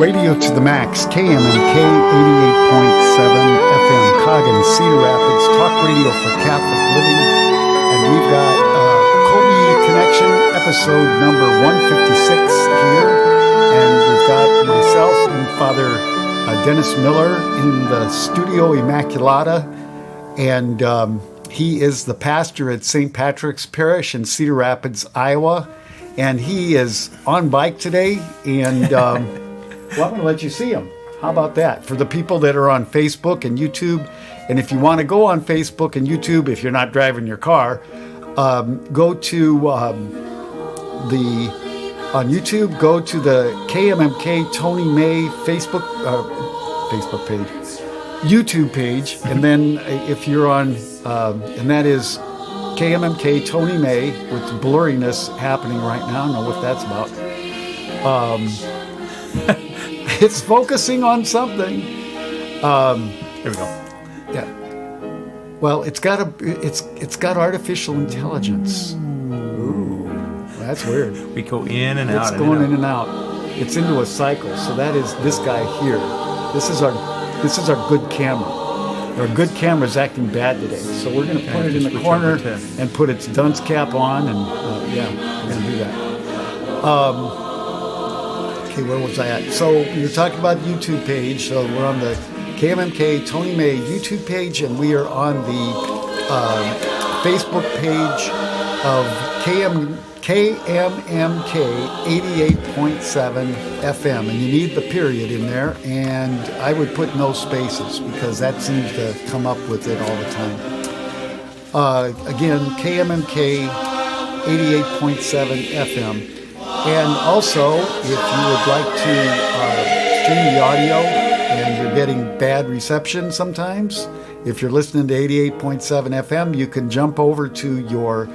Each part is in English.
Radio to the Max, KMMK 88.7 FM, Coggon, Cedar Rapids, talk radio for Catholic living. And we've got Kolbe Konnection, episode number 156 here. And we've got myself and Father Dennis Miller in the Studio Immaculata. And he is the pastor at St. Patrick's Parish in Cedar Rapids, Iowa. And he is on bike today. And well, I'm going to let you see him. How about that? For the people that are on Facebook and YouTube. And if you want to go on Facebook and YouTube, if you're not driving your car, go to on YouTube, go to the KMMK Tony May Facebook page, YouTube page, and then if you're on, and that is KMMK Tony May with blurriness happening right now. I don't know what that's about. It's focusing on something. Here we go. Yeah. Well, it's got artificial intelligence. Ooh, that's weird. We go in and out. It's going in and out. It's into a cycle. So that is this guy here. This is our good camera. Our good camera's acting bad today. So we're going to put it in the corner and put its dunce cap on, and we're going to do that. Okay, where was I at? So you're talking about YouTube page. So we're on the KMMK Tony May YouTube page, and we are on the Facebook page of KMMK 88.7 FM, and you need the period in there, and I would put no spaces because that seems to come up with it all the time. Again, KMMK 88.7 FM. And also, if you would like to stream the audio and you're getting bad reception sometimes, if you're listening to 88.7 FM, you can jump over to your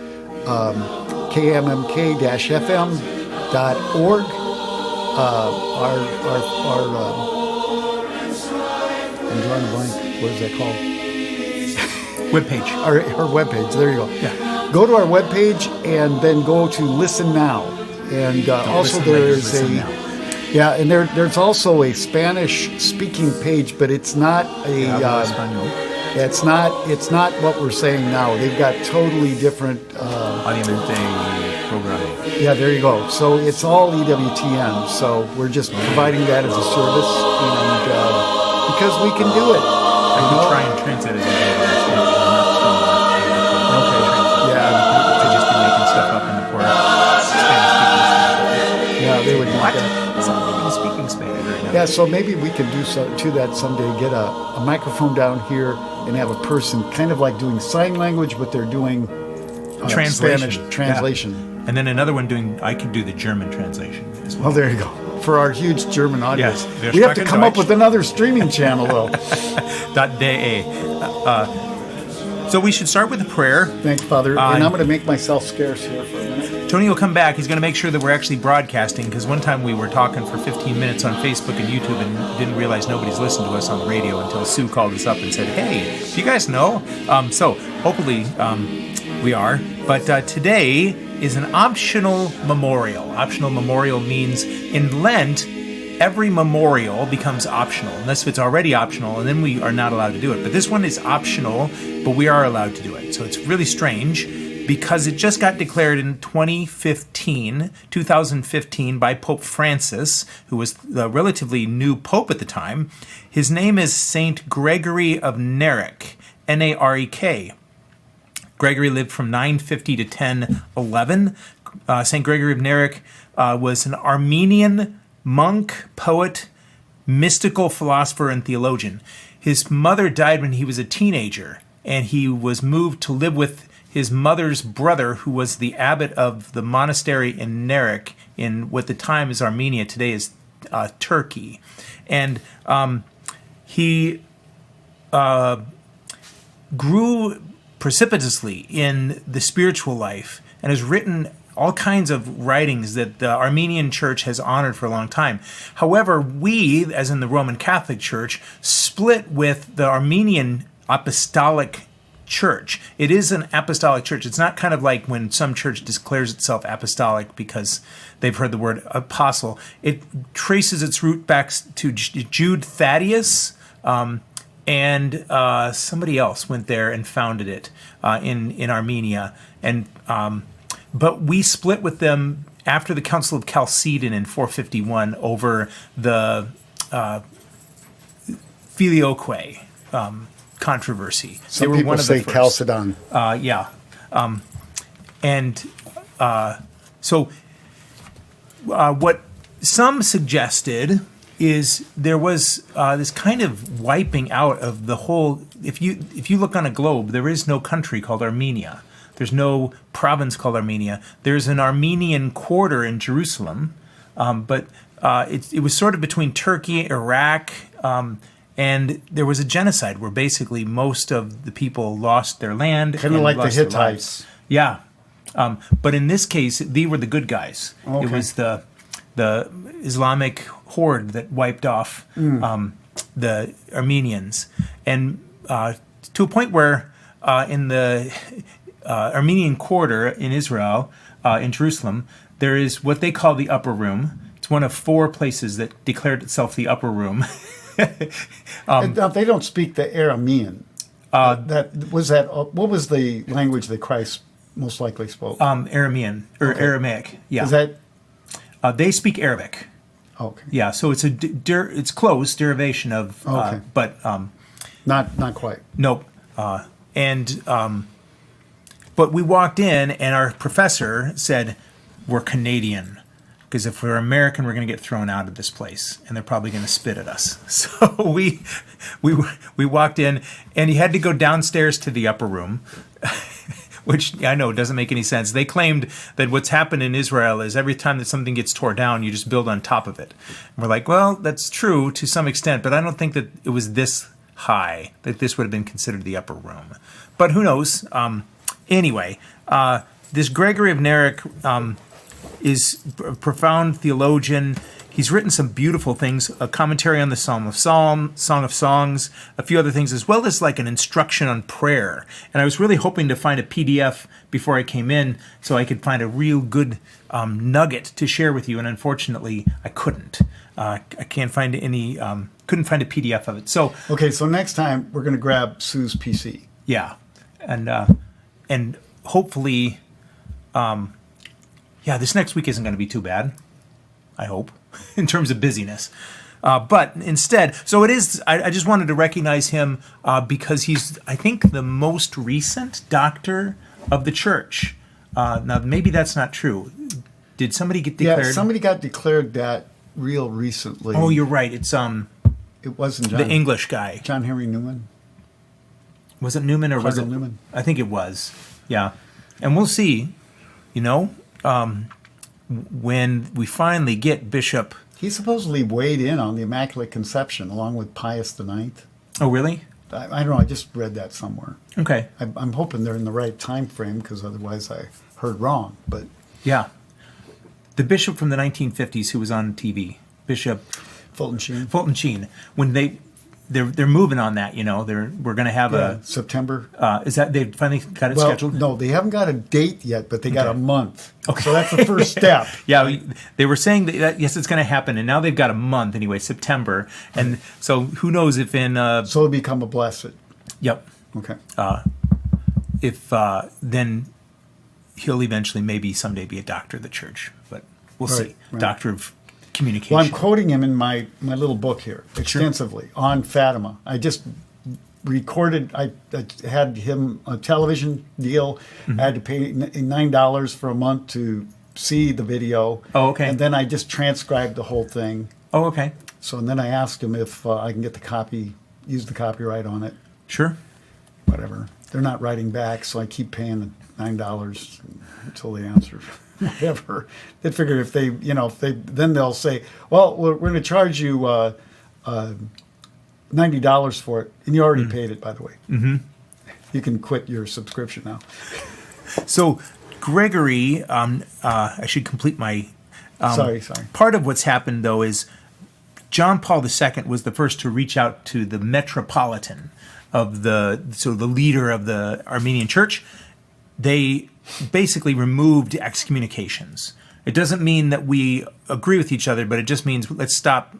KMMK-FM.org. I'm drawing a blank. What is that called? Webpage. Our webpage. There you go. Yeah. Go to our webpage and then go to Listen Now. And also there is and there's also a Spanish speaking page, but it's not it's not what we're saying now. They've got totally different programming. Yeah, there you go. So it's all EWTN. So we're just providing that as a service, and because we can do it. I can try and translate it as to just be making stuff up in the port. Yeah, they would do what? that. It's not even speaking Spanish right now. Yeah, so maybe we could do to that someday. Get a microphone down here and have a person kind of like doing sign language, but they're doing translation. Spanish translation. Yeah. And then another one I could do the German translation as well. Well, there you go. For our huge German audience. Yes, we have to come up with another streaming channel, though. .de. So we should start with a prayer. Thanks, Father. And I'm going to make myself scarce here for a minute. Tony will come back. He's going to make sure that we're actually broadcasting, because one time we were talking for 15 minutes on Facebook and YouTube and didn't realize nobody's listened to us on the radio until Sue called us up and said, hey, do you guys know? So hopefully we are. But today is an optional memorial. Optional memorial means in Lent, every memorial becomes optional, unless it's already optional, and then we are not allowed to do it. But this one is optional, but we are allowed to do it. So it's really strange, because it just got declared in 2015 by Pope Francis, who was the relatively new pope at the time. His name is Saint Gregory of Narek, Narek. Gregory lived from 950 to 1011. Saint Gregory of Narek was an Armenian monk, poet, mystical philosopher, and theologian. His mother died when he was a teenager, and he was moved to live with his mother's brother, who was the abbot of the monastery in Narek, in what the time is Armenia, today is Turkey. And he grew precipitously in the spiritual life and has written all kinds of writings that the Armenian Church has honored for a long time. However, we, as in the Roman Catholic Church, split with the Armenian Apostolic church. It is an apostolic church. It's not kind of like when some church declares itself apostolic because they've heard the word apostle. It traces its root back to Jude Thaddeus, and somebody else went there and founded it in Armenia. And but we split with them after the Council of Chalcedon in 451 over the Filioque controversy. Some people say Chalcedon. Yeah. So what some suggested is there was this kind of wiping out of the whole. If you look on a globe, there is no country called Armenia. There's no province called Armenia. There's an Armenian quarter in Jerusalem, but it was sort of between Turkey, Iraq, and there was a genocide where basically most of the people lost their land. Kind of like the Hittites. Yeah. But in this case, they were the good guys. Okay. It was the Islamic horde that wiped off the Armenians. And to a point where in the Armenian quarter in Israel, in Jerusalem, there is what they call the upper room. It's one of 4 places that declared itself the upper room. They don't speak the Aramean. What was the language that Christ most likely spoke? Aramean or okay. Aramaic. Yeah. Is that? They speak Arabic. Okay. Yeah. So it's it's close derivation of. Okay. But not quite. Nope. But we walked in and our professor said, "We're Canadian." Because if we're American, we're going to get thrown out of this place, and they're probably going to spit at us. So we walked in, and he had to go downstairs to the upper room, which I know doesn't make any sense. They claimed that what's happened in Israel is every time that something gets torn down, you just build on top of it. And we're like, well, that's true to some extent, but I don't think that it was this high, that this would have been considered the upper room. But who knows? Anyway, this Gregory of Narek is a profound theologian. He's written some beautiful things, a commentary on the Song of Songs, a few other things, as well as like an instruction on prayer. And I was really hoping to find a PDF before I came in so I could find a real good nugget to share with you. And unfortunately, I couldn't. I can't find any, couldn't find a PDF of it. So next time we're going to grab Sue's PC. Yeah. And hopefully, this next week isn't going to be too bad, I hope, in terms of busyness. But instead, so it is, I just wanted to recognize him because he's, I think, the most recent doctor of the church. Now, maybe that's not true. Did somebody get declared? Yeah, somebody got declared that real recently. Oh, you're right. It's it wasn't John, the English guy. John Henry Newman. Was it Newman or was it Newman? I think it was. Yeah. And we'll see, when we finally get Bishop. He supposedly weighed in on the Immaculate Conception along with Pius IX. Oh, really? I don't know. I just read that somewhere. Okay. I'm hoping they're in the right time frame because otherwise I heard wrong. But yeah. The bishop from the 1950s who was on TV, Bishop Fulton Sheen. When they're moving on that, we're going to have a September. Is that they finally got it scheduled? No, they haven't got a date yet, but they got a month. Okay, so that's the first step. Yeah, they were saying that yes, it's going to happen, and now they've got a month anyway, September, and so who knows if in so it'll become a blessed. Yep. Okay. If then he'll eventually maybe someday be a doctor of the church, but we'll see. Right. Doctor of communication. Well, I'm quoting him in my little book here extensively on Fatima. I just recorded. I had him a television deal. Mm-hmm. I had to pay $9 for a month to see the video. Oh, okay. And then I just transcribed the whole thing. Oh, okay. So and then I asked him if I can get the copy, use the copyright on it. Sure. Whatever. They're not writing back, so I keep paying the $9 until they answer. Whatever. They figure if they, then they'll say, well, we're going to charge you $90 for it, and you already paid it, by the way. Mm-hmm. You can quit your subscription now. So, Gregory, I should complete my. Sorry. Part of what's happened though is John Paul II was the first to reach out to the Metropolitan the leader of the Armenian Church, they basically removed excommunications. It doesn't mean that we agree with each other, but it just means let's stop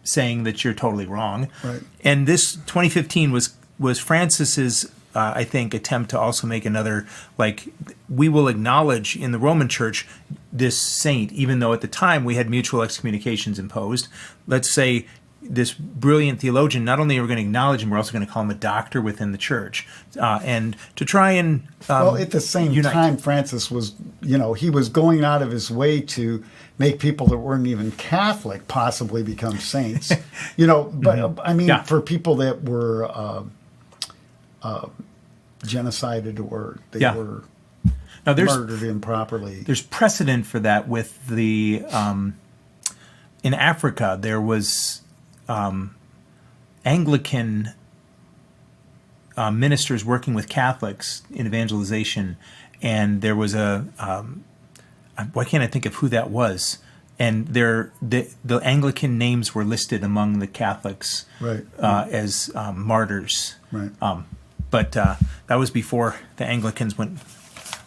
saying that you're totally wrong. Right. And this 2015 was Francis's, I think, attempt to also make another, like, we will acknowledge in the Roman Church this saint, even though at the time we had mutual excommunications imposed. Let's say this brilliant theologian, not only are we going to acknowledge him, we're also going to call him a doctor within the church. And to try and well, at the same time, Francis was, he was going out of his way to make people that weren't even Catholic possibly become saints. But I mean, for people that were genocided or they were murdered improperly. There's precedent for that with the in Africa. There was Anglican ministers working with Catholics in evangelization, and there was why can't I think of who that was? And the Anglican names were listed among the Catholics as martyrs. Right. But that was before the Anglicans went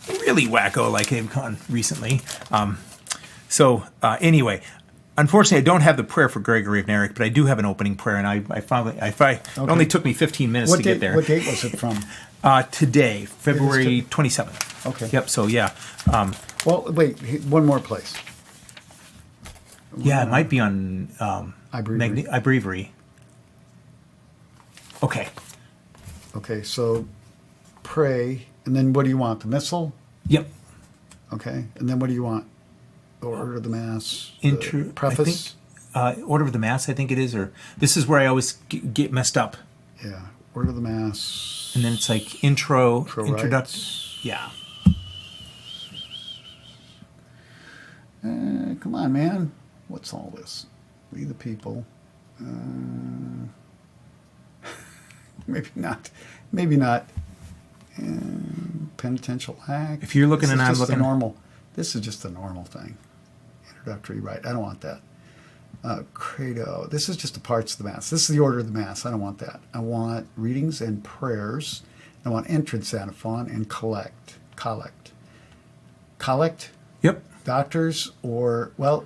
really wacko like they've gone recently. Anyway, unfortunately, I don't have the prayer for Gregory of Narek, but I do have an opening prayer, and it only took me 15 minutes to get there. What date was it from? Today, February 27th. Okay. Yep, so yeah. Well, wait, one more place. Yeah, it might be on Ibrevery. Okay. Okay, so pray, and then what do you want? The missal? Yep. Okay, and then what do you want? The order of the Mass? Preface? Order of the Mass, I think it is, or this is where I always get messed up. Yeah, order of the Mass. And then it's like introduction. Yeah. Come on, man. What's all this? We the people. Maybe not. Penitential act. If you're looking and I'm looking. This is just a normal thing. Introductory rite. I don't want that. Credo. This is just the parts of the Mass. This is the order of the Mass. I don't want that. I want readings and prayers. I want entrance antiphon and collect. Collect? Yep. Doctors or, well...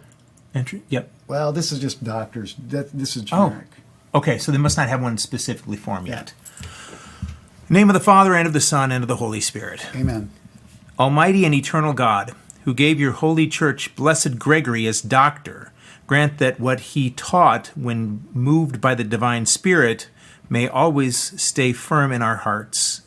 Entry? Yep. Well, this is just doctors. This is generic. Oh. Okay, so they must not have one specifically for them yet. In the name of the Father, and of the Son, and of the Holy Spirit. Amen. Almighty and eternal God, who gave your holy church Blessed Gregory as doctor, grant that what he taught when moved by the divine Spirit may always stay firm in our hearts.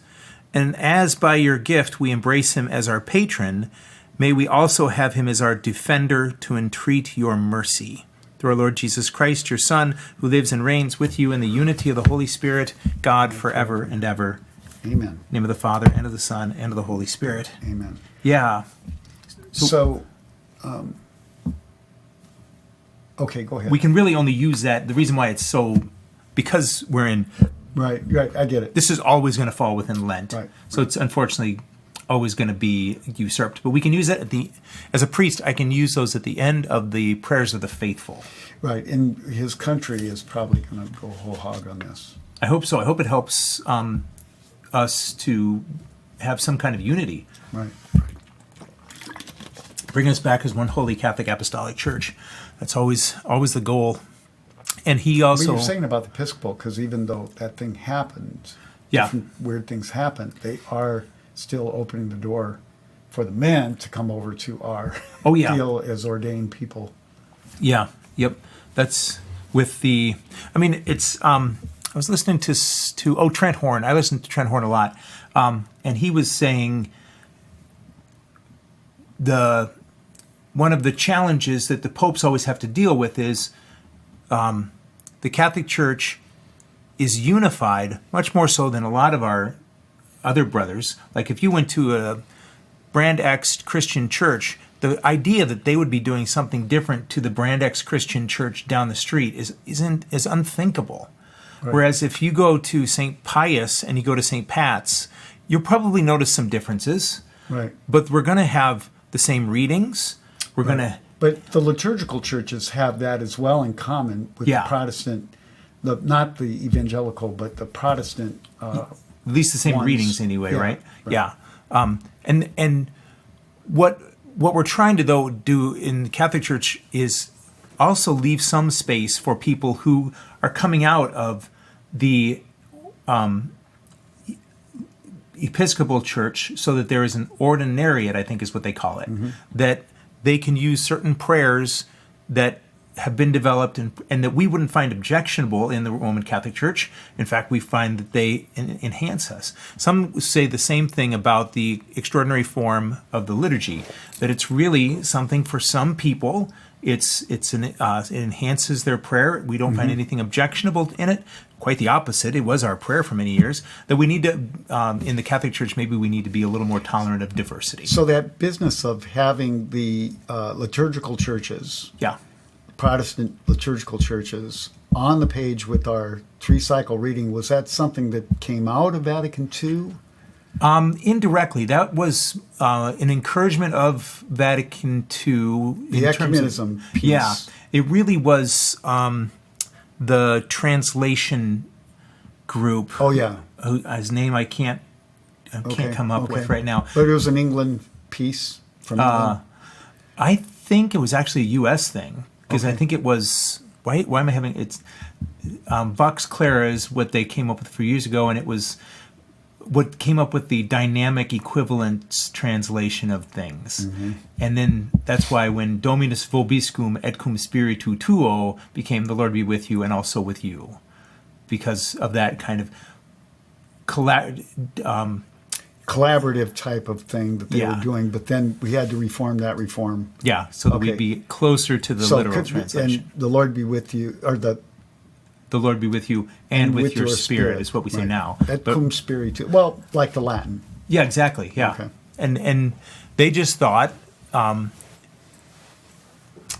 And as by your gift we embrace him as our patron, may we also have him as our defender to entreat your mercy. Through our Lord Jesus Christ, your Son, who lives and reigns with you in the unity of the Holy Spirit, God forever and ever. Amen. In the name of the Father, and of the Son, and of the Holy Spirit. Amen. Yeah. So okay, go ahead. We can really only use that. The reason why it's so, because we're in... Right, I get it. This is always going to fall within Lent. Right. So it's unfortunately always going to be usurped. But we can use it as a priest, I can use those at the end of the prayers of the faithful. Right, and his country is probably going to go whole hog on this. I hope so. I hope it helps us to have some kind of unity. Right. Bring us back as one holy Catholic Apostolic Church. That's always the goal. And he also... What you're saying about the Episcopal, because even though that thing happened, different weird things happen, they are still opening the door for the men to come over to our deal as ordained people. Yeah, yep. That's with the... I mean, it's... I was listening to Trent Horn. I listen to Trent Horn a lot. And he was saying one of the challenges that the popes always have to deal with is the Catholic Church is unified much more so than a lot of our other brothers. Like if you went to a Brand X Christian church, the idea that they would be doing something different to the Brand X Christian church down the street is unthinkable. Right. Whereas if you go to St. Pius and you go to St. Pat's, you'll probably notice some differences. Right. But we're going to have the same readings. We're going to... But the liturgical churches have that as well in common with the Protestant not the evangelical, but the Protestant. At least the same ones. readings anyway, Yeah, right? right. Yeah. And what we're trying to though do in the Catholic Church is also leave some space for people who are coming out of the Episcopal Church, so that there is an ordinariate, I think is what they call it, that they can use certain prayers that have been developed and that we wouldn't find objectionable in the Roman Catholic Church. In fact, we find that they enhance us. Some say the same thing about the extraordinary form of the liturgy, that it's really something for some people. It enhances their prayer. We don't find anything objectionable in it. Quite the opposite. It was our prayer for many years. That we need to, in the Catholic Church, maybe we need to be a little more tolerant of diversity. So that business of having the liturgical churches, Yeah. Protestant liturgical churches, on the page with our 3-cycle reading, was that something that came out of Vatican II? Indirectly, that was an encouragement of Vatican II. The ecumenism piece. Yeah, it really was the translation group. Oh, yeah. His name I can't come up with right now. But it was an England piece from England? I think it was actually a U.S. thing, because I think it was. Why am I having it's Vox Clara is what they came up with a few years ago, and it was what came up with the dynamic equivalence translation of things. And then that's why when Dominus vobiscum et cum spiritu tuo became the Lord be with you and also with you, because of that kind of collaborative type of thing that they Yeah. were doing, but then we had to reform that reform. Yeah, so that Okay. we'd be closer to the literal translation. And the Lord be with you, or the Lord be with you and with your spirit is what we say right. now. Et But- cum spiritu. Well, like the Latin. Yeah, exactly. Yeah, Okay. and they just thought,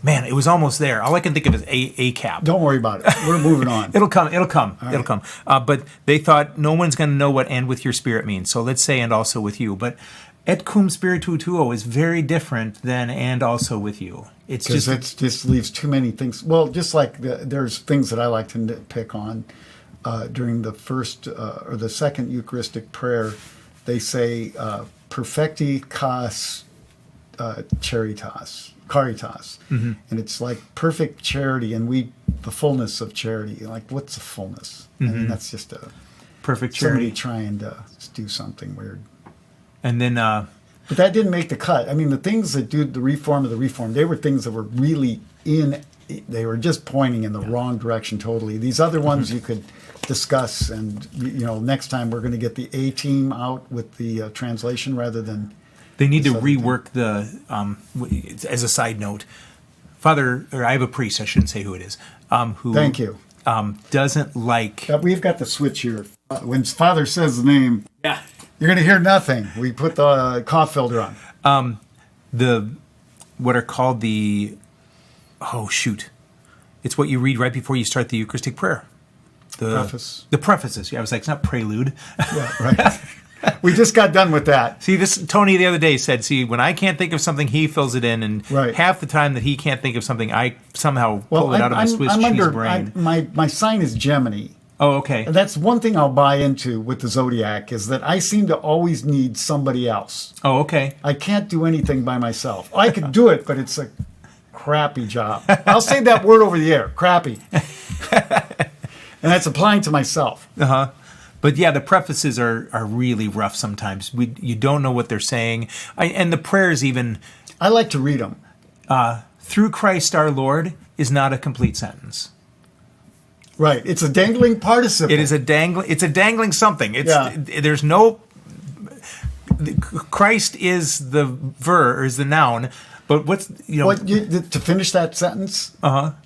man, it was almost there. All I can think of is a cap. Don't worry about it. We're moving on. It'll come. But they thought no one's going to know what "and with your spirit" means. So let's say "and also with you." But "et cum spiritu tuo" is very different than "and also with you." It's Because just it just leaves too many things. Well, just like there's things that I like to nitpick on during the first or the second Eucharistic prayer. They say "perfecti cas caritas," and it's like perfect charity, and the fullness of charity. Like, what's the fullness? I mean, that's just perfect somebody charity. trying to do something weird. And then But that didn't make the cut. I mean, the things that do the reform of the reform, they were things that were really they were just pointing in the wrong direction totally. These other ones you could discuss, and next time we're going to get the A team out with the translation rather than. they need to This other thing. rework the. As a side note, Father, or I have a priest. I shouldn't say who it is. Who Thank you. Doesn't like. We've got the switch here. When Father says the name, Yeah. you're going to hear nothing. We put the cough filter on. What are called the. Oh shoot! It's what you read right before you start the Eucharistic prayer. Preface. The prefaces. Yeah, I was like, it's not prelude. Yeah, right. We just got done with that. See, this Tony the other day said, "See, when I can't think of something, he fills it in, and Right. half the time that he can't think of something, I somehow pull it out of my Swiss cheese brain." My sign is Gemini. Oh, okay. And that's one thing I'll buy into with the Zodiac, is that I seem to always need somebody else. Oh, okay. I can't do anything by myself. I could do it, but it's a crappy job. I'll say that word over the air, crappy. And that's applying to myself. But yeah, the prefaces are really rough sometimes. You don't know what they're saying, and the prayers even. I like to read them. Through Christ our Lord is not a complete sentence. Right. It's a dangling participle. It is a dangling. It's a dangling something. Yeah. There's no. Christ is the is the noun, but what's to finish that sentence?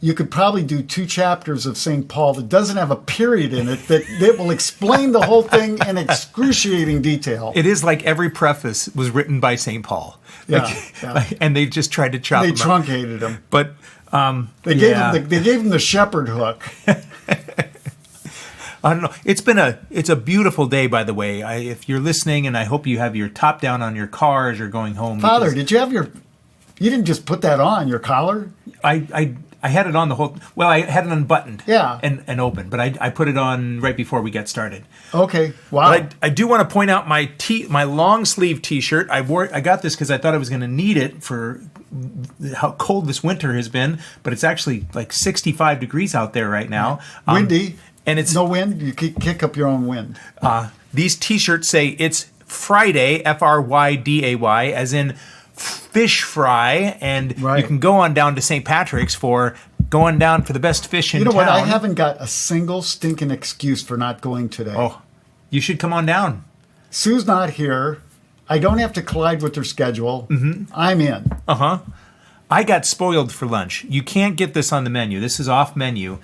You could probably do 2 chapters of St. Paul that doesn't have a period in it that will explain the whole thing in excruciating detail. It is like every preface was written by St. Paul. Yeah, And they just tried to chop they them up. truncated them. But They gave him the shepherd hook. I don't know. It's a beautiful day, by the way. If you're listening, and I hope you have your top down on your car as you're going home. Father, did you have you didn't just put that on your collar? I I had it on the whole. Well, I had it unbuttoned. Yeah. And open, but I put it on right before we got started. Okay. Wow. But I do want to point out my long sleeve T-shirt. I got this because I thought I was going to need it for how cold this winter has been. But it's actually like 65 degrees out there right now. Windy. And it's no wind. You kick up your own wind. These T-shirts say it's Friday, Fryday, as in fish fry, and you can go on down to St. Patrick's for going down for the best fish in town. You know what? I haven't got a single stinking excuse for not going today. Oh, you should come on down. Sue's not here. I don't have to collide with her schedule. Mm-hmm. I'm in. Uh-huh. I got spoiled for lunch. You can't get this on the menu. This is off menu.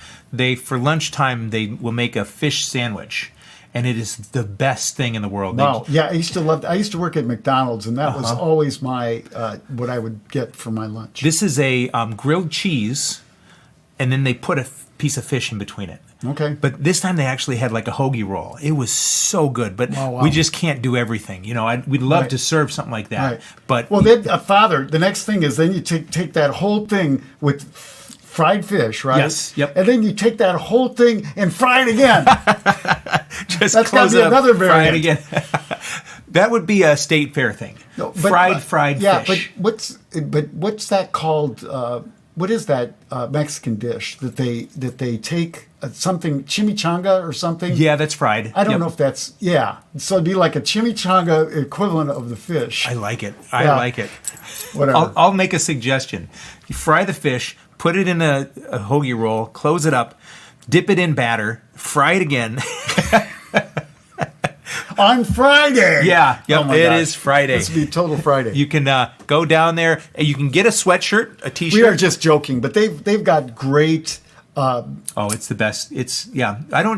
For lunchtime, they will make a fish sandwich. And it is the best thing in the world. Wow. Yeah, I used to work at McDonald's, and that was always my what I would get for my lunch. This is a grilled cheese, and then they put a piece of fish in between it. Okay. But this time they actually had like a hoagie roll. It was so good, but we just can't do everything. You know, we'd love to serve something like that. Right. But then, Father, the next thing is then you take that whole thing with fried fish, right? Yes. Yep. And then you take that whole thing and fry it again. Just that's got to be another variant. Fry it again. That would be a state fair thing. No, fried fish. Yeah, but what's that called? What is that Mexican dish that they take something chimichanga or something? Yeah, that's fried. I don't know if that's So it'd be like a chimichanga equivalent of the fish. I like it. I like it. Whatever. I'll make a suggestion. You fry the fish, put it in a hoagie roll, close it up, dip it in batter, fry it again. On Friday. Yeah, yep, oh it is Friday. This would be total Friday. You can go down there. You can get a sweatshirt, a T-shirt. We are just joking, but they've got great. It's the best. I know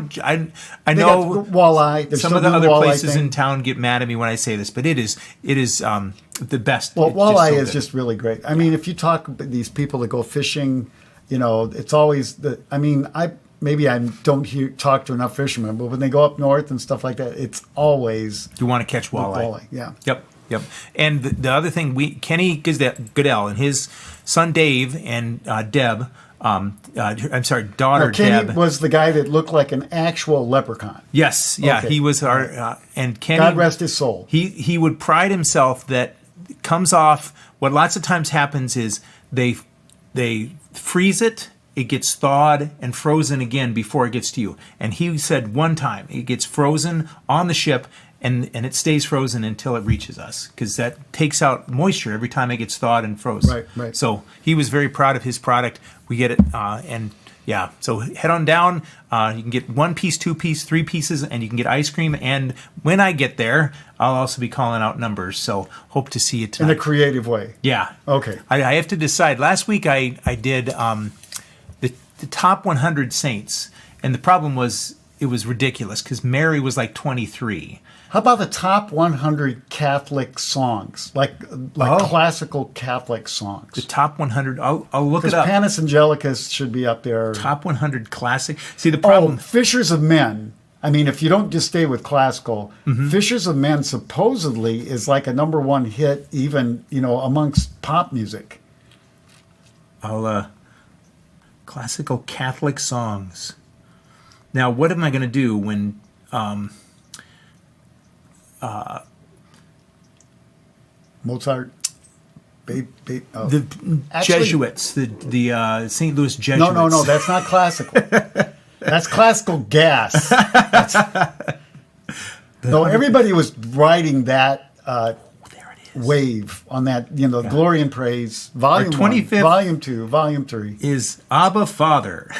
walleye. There's some of the other places in town get mad at me when I say this, but it is the best. Well, walleye is just really great. I mean, if you talk to these people that go fishing, you know, it's always maybe I don't talk to enough fishermen, but when they go up north and stuff like that, it's always you want to catch walleye. Yeah. Yep. And the other thing, Kenny Goodell and his son Dave and Deb. Daughter Kenny Deb was the guy that looked like an actual leprechaun. Yes, yeah, okay. He was our and Kenny. God rest his soul. He would pride himself that comes off. What lots of times happens is they freeze it. It gets thawed and frozen again before it gets to you. And he said one time it gets frozen on the ship and it stays frozen until it reaches us because that takes out moisture every time it gets thawed and frozen. Right. So he was very proud of his product. We get it so head on down. You can get 1 piece, 2 piece, 3 pieces, and you can get ice cream. And when I get there, I'll also be calling out numbers. So hope to see you tonight. In a creative way. Yeah. Okay. I have to decide. Last week I did the top 100 saints, and the problem was it was ridiculous because Mary was like 23. How about the top 100 Catholic songs, like classical Catholic songs? The top 100. I'll look it up. Panis Angelicus should be up there. Top 100 classic. See the problem. Fishers of Men. I mean, if you don't just stay with classical, Fishers of Men supposedly is like a #1 hit, even amongst pop music. Classical Catholic songs. Now, what am I going to do when Mozart, the Jesuits, the St. Louis Jesuits? No, that's not classical. That's classical gas. Everybody was riding that wave on that, Glory and Praise, Volume 25th, 1, Volume 2, Volume 3. Is Abba Father.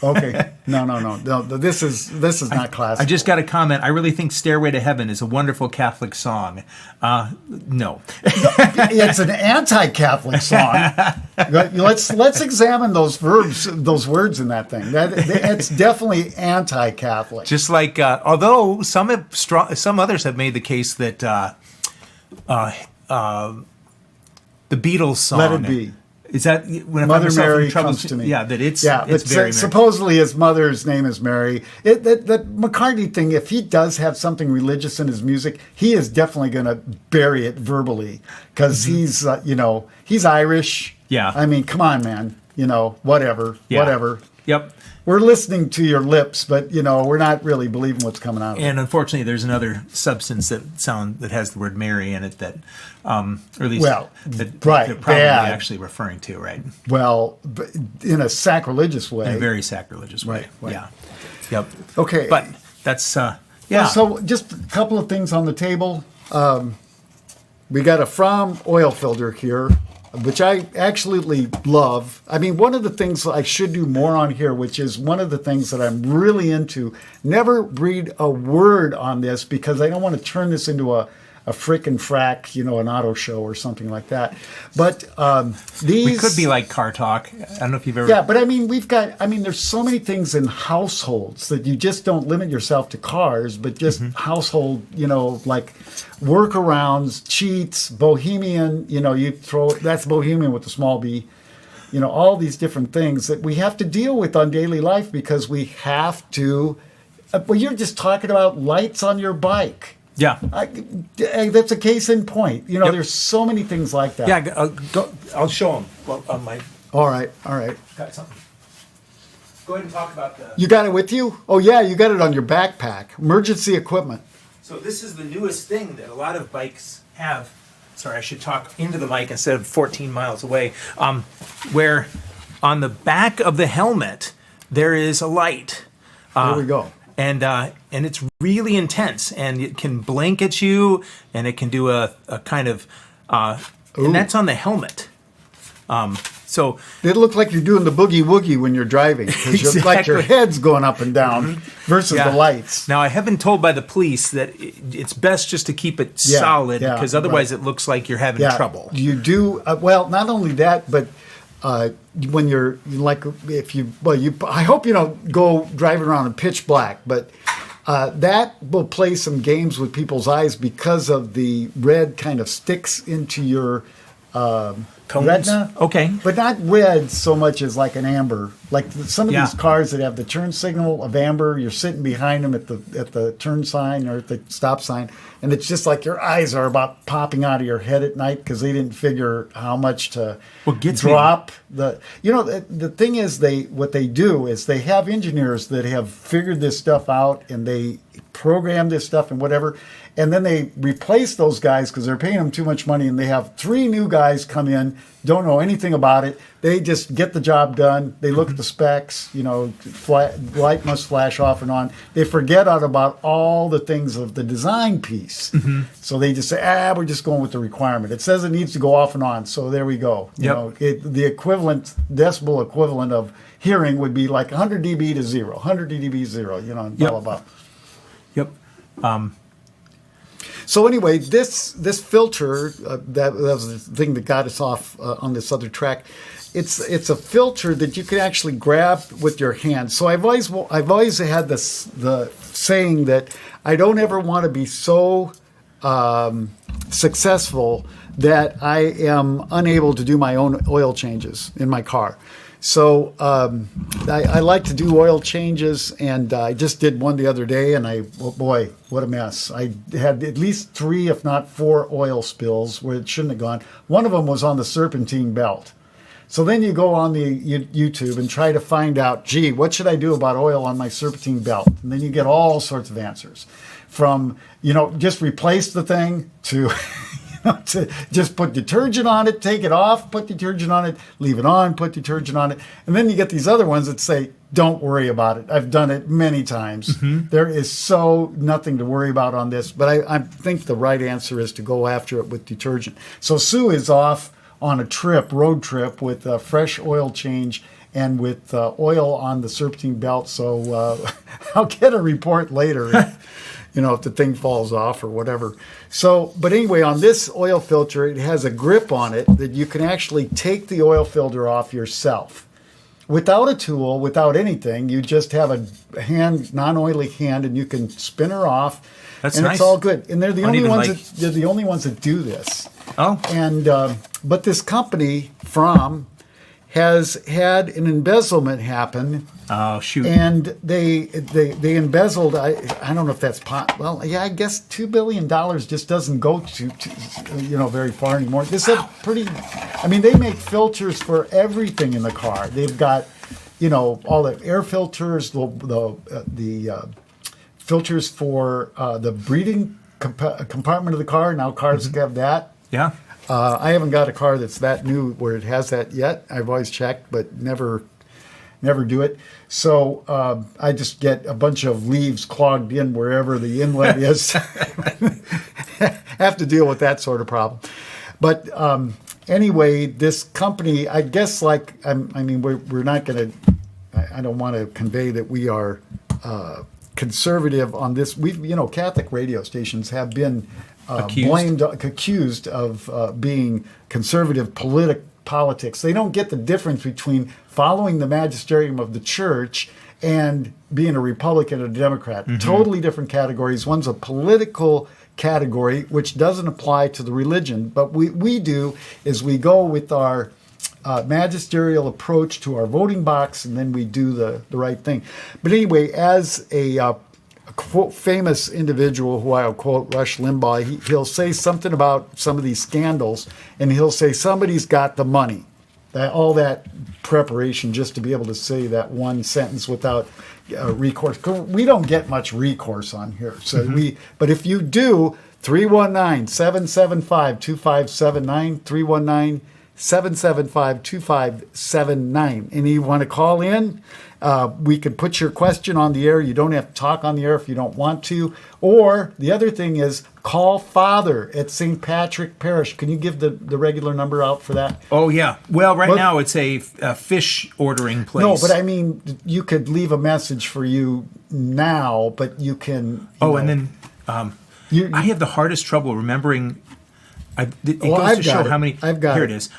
Okay. No. This is not classical. I just got a comment. I really think Stairway to Heaven is a wonderful Catholic song. No. It's an anti-Catholic song. Let's examine those words in that thing. It's definitely anti-Catholic. Just like, although some others have made the case that the Beatles song, Let It Be. Is that when I Mother find myself Mary in trouble? comes to me. Yeah, that it's but very Mary. supposedly his mother's name is Mary. That McCartney thing, if he does have something religious in his music, he is definitely going to bury it verbally because he's he's Irish. Yeah. I mean, come on, man. Whatever. Yep. We're listening to your lips, but we're not really believing what's coming out of it. And unfortunately, there's another substance that has the word Mary in it that, or at least that they're probably actually referring to, right? Well, in a sacrilegious way. In a very sacrilegious way. Right. Yeah. Yep. Okay. But that's yeah. Well, so just a couple of things on the table. We got a Fromm oil filter here, which I absolutely love. I mean, one of the things I should do more on here, which is one of the things that I'm really into, never read a word on this because I don't want to turn this into a frickin' frack, an auto show or something like that. But these... We could be like Car Talk. I don't know if you've ever... Yeah, but I mean, there's so many things in households that you just don't limit yourself to cars, but just household, like workarounds, cheats, bohemian, you throw... That's bohemian with a small b. All these different things that we have to deal with on daily life because we have to... Well, you're just talking about lights on your bike. Yeah. That's a case in point. There's so many things like that. Yeah, I'll show them. Well, on my... All right. Got something. Go ahead and talk about the... You got it with you? Oh, yeah, you got it on your backpack. Emergency equipment. So this is the newest thing that a lot of bikes have. Sorry, I should talk into the mic instead of 14 miles away. Where on the back of the helmet, there is a light. There we go. And it's really intense, and it can blink at you, and it can do a kind of, and that's on the helmet. So it looked like you're doing the boogie woogie when you're driving because Exactly. like your head's going up and down versus the lights. Now I have been told by the police that it's best just to keep it solid because otherwise it looks like you're having trouble. You do well. Not only that, but. When you're like, I hope you don't go driving around in pitch black, but that will play some games with people's eyes because of the red kind of sticks into your retina. Okay. But not red so much as like an amber. Like some of these cars that have the turn signal of amber, you're sitting behind them at the turn sign or at the stop sign, and it's just like your eyes are about popping out of your head at night because they didn't figure how much to drop the. The thing is, what they do is they have engineers that have figured this stuff out and they program this stuff and whatever. And then they replace those guys because they're paying them too much money, and they have 3 new guys come in, don't know anything about it. They just get the job done. They look at the specs, light must flash off and on. They forget out about all the things of the design piece. So they just say, we're just going with the requirement. It says it needs to go off and on, so there we go. The equivalent, decibel equivalent of hearing would be like 100 dB to 0, 100 dB 0, and blah, blah, blah. Yep. So anyway, this filter that was the thing that got us off on this other track. It's a filter that you can actually grab with your hand. So I've always had the saying that I don't ever want to be so successful that I am unable to do my own oil changes in my car. So I like to do oil changes, and I just did one the other day, and oh boy, what a mess. I had at least 3, if not 4 oil spills where it shouldn't have gone. One of them was on the serpentine belt. So then you go on the YouTube and try to find out, what should I do about oil on my serpentine belt? And then you get all sorts of answers from, just replace the thing to... to just put detergent on it, take it off, put detergent on it, leave it on, put detergent on it. And then you get these other ones that say, don't worry about it. I've done it many times. There is nothing to worry about on this. But I think the right answer is to go after it with detergent. So Sue is off on a road trip with a fresh oil change and with oil on the serpentine belt. So I'll get a report later. If the thing falls off or whatever. So, but anyway, on this oil filter, it has a grip on it that you can actually take the oil filter off yourself. Without a tool, without anything, you just have a non-oily hand, and you can spin her off. That's nice. It's all good. And they're the only ones that do this. Oh. And but this company, Fromm, has had an embezzlement happen. Oh, shoot. And they embezzled, I don't know if that's well, yeah, I guess $2 billion just doesn't go to very far anymore. This is they make filters for everything in the car. They've got, all the air filters, the filters for the breathing compartment of the car. Now cars have that. Yeah. I haven't got a car that's that new where it has that yet. I've always checked, but never do it. So I just get a bunch of leaves clogged in wherever the inlet is. Have to deal with that sort of problem. But anyway, this company, I guess, we're not going to. I don't want to convey that we are conservative on this. Catholic radio stations have been accused of being conservative politics. They don't get the difference between following the magisterium of the church and being a Republican or a Democrat. Mm-hmm. Totally different categories. One's a political category, which doesn't apply to the religion. But we do is we go with our magisterial approach to our voting box, and then we do the right thing. But anyway, as a quote, famous individual who I'll quote, Rush Limbaugh, he'll say something about some of these scandals, and he'll say somebody's got the money. All that preparation just to be able to say that one sentence without recourse. We don't get much recourse on here. So but if you do, 319-775-2579, 319-775-2579. And you want to call in, we could put your question on the air. You don't have to talk on the air if you don't want to. Or the other thing is call Father at St. Patrick Parish. Can you give the regular number out for that? Oh, yeah. Well, now it's a fish ordering place. No, but you could leave a message for you now, but you can... And then I have the hardest trouble remembering... It goes to show how many... I've got it. Here it is.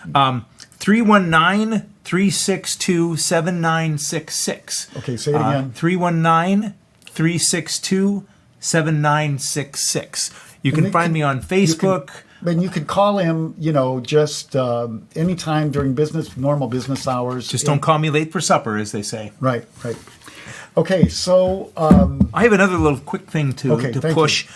319-362-7966. Okay, say it again. 319-362-7966. You can find me on Facebook. You could call him, just anytime during normal business hours. Just don't call me late for supper, as they say. Right. Okay, so... I have another little quick thing to push.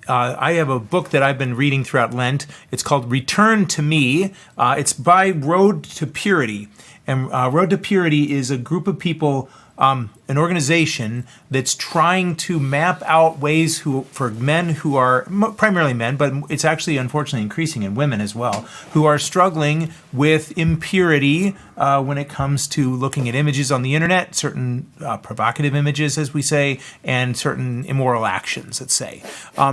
I have a book that I've been reading throughout Lent. It's called Return to Me. It's by Road to Purity. And Road to Purity is a group of people, an organization that's trying to map out ways for men who are, primarily men, but it's actually unfortunately increasing in women as well, who are struggling with impurity when it comes to looking at images on the internet, certain provocative images, as we say, and certain immoral actions, let's say.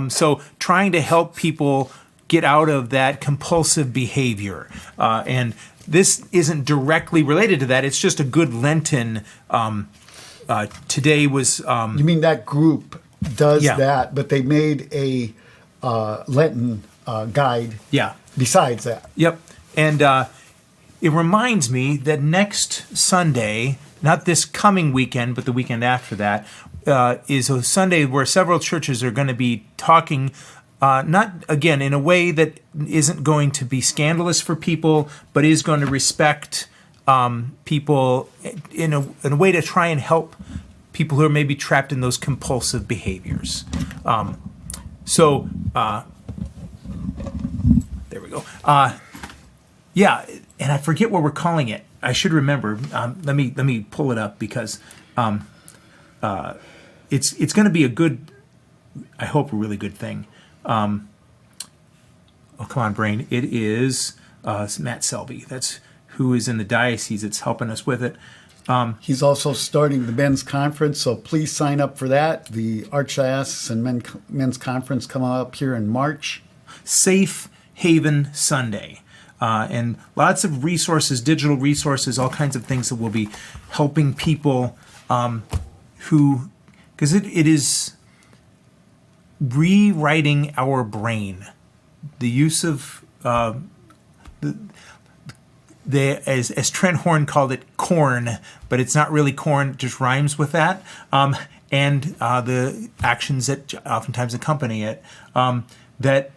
So trying to help people get out of that compulsive behavior. And this isn't directly related to that. It's just a good Lenten. Today was. You mean that group does that, but they made a Lenten guide. Yeah. Besides that. Yep. And it reminds me that next Sunday, not this coming weekend, but the weekend after that, is a Sunday where several churches are going to be talking. Not, again, in a way that isn't going to be scandalous for people, but is going to respect people in a way to try and help people who are maybe trapped in those compulsive behaviors. There we go. And I forget what we're calling it. I should remember. Let me pull it up because it's going to be a good, I hope, a really good thing. Come on, brain. It is Matt Selby. That's who is in the diocese that's helping us with it. He's also starting the men's conference, so please sign up for that. The Archdiocesan Men's Conference coming up here in March. Safe Haven Sunday. And lots of resources, digital resources, all kinds of things that will be helping people because it is rewriting our brain. The use of as Trent Horn called it, corn, but it's not really corn, it just rhymes with that, and the actions that oftentimes accompany it, that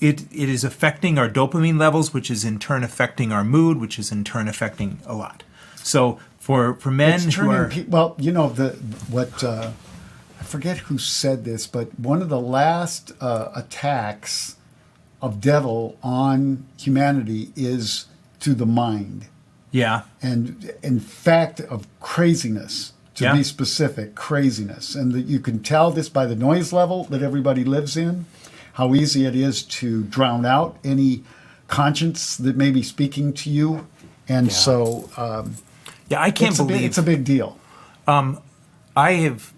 it is affecting our dopamine levels, which is in turn affecting our mood, which is in turn affecting a lot. So for men who are... Well, you know, I forget who said this, but one of the last attacks of devil on humanity is to the mind. Yeah. And in fact, of craziness, to be specific, craziness. And that you can tell this by the noise level that everybody lives in, how easy it is to drown out any conscience that may be speaking to you. And so... I can't believe... It's a big deal. I have...